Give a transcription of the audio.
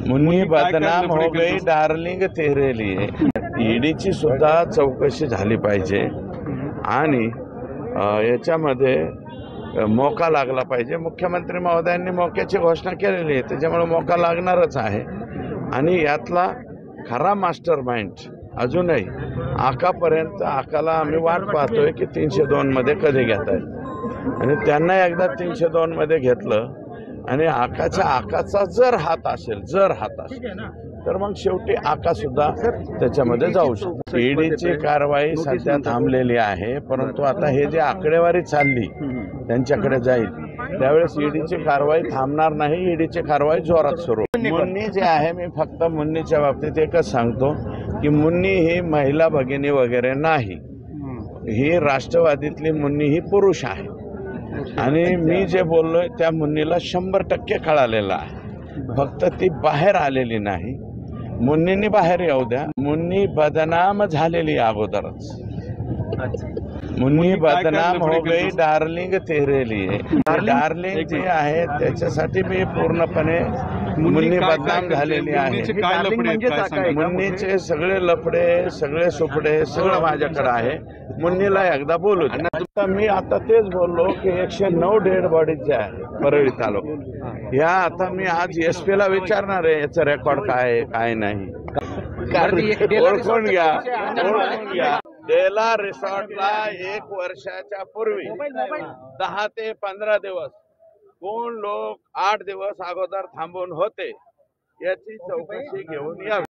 मुन्नी बदनाम हो गई डार्लिंग तेरे लिए। ईडीची सुद्धा चौकशी झाली पाहिजे आणि याच्यामध्ये मोका लागला पाहिजे। मुख्यमंत्री महोदयांनी मोक्याची घोषणा केलेली आहे, त्याच्यामुळे मोका लागणारच आहे। आणि यातला खरा मास्टर माइंड अजूनही आकापर्यंत आकाला आम्ही वाट पाहतोय की 302 मध्ये कधी घेतायत आणि त्यांना एकदा 302 मध्ये घेतलं आणि आकाचा जर हात असेल तर मग शेवटी आका सुद्धा त्याच्यामध्ये जाऊ शकतो। ईडीची कारवाई सध्या थांबलेली आहे, परंतु आता हे जे आकडेवारी चालली त्यांच्याकडे जाईल त्यावेळेस ईडीची कारवाई थांबणार नाही, ईडीची कारवाई जोरात सुरू। मुन्नी जे आहे, मी फक्त मुन्नीच्या बाबतीत एकच सांगतो की मुन्नी ही महिला भगिनी वगैरे नाही, ही राष्ट्रवादीतली मुन्नी ही पुरुष आहे आणि मी जे बोललोय त्या मुन्नीला 100% कळालेलं आहे, फक्त ती बाहेर आलेली नाही। मुन्नींनी बाहेर येऊ द्या, मुन्नी बदनाम झालेली अगोदरच। मुन्नी बदनाम हो गई डार्लिंग तेरे लिए। डार्लिंग जी आहे त्याच्यासाठी मी पूर्णपणे मुन्नी बदनाम झालेली आहे। मुन्नीचे सगळे लफडे सगळे सुपडे सगळं माझ्याकडे आहे। मुन्नीला एकदा बोलू द्या। मी आता तेच बोललो की 109 डेड बॉडीज आहे परळी तालुक्यात, या आता मी आज एसपी ला विचारणार आहे याचं रेकॉर्ड काय आहे काय नाही। ओळखून घ्या डेला रिसॉर्टला 1 वर्षाच्या पूर्वी 10 ते 15 दिवस कोण लोक 8 दिवस अगोदर थांबून होते याची चौकशी घेऊन यावी।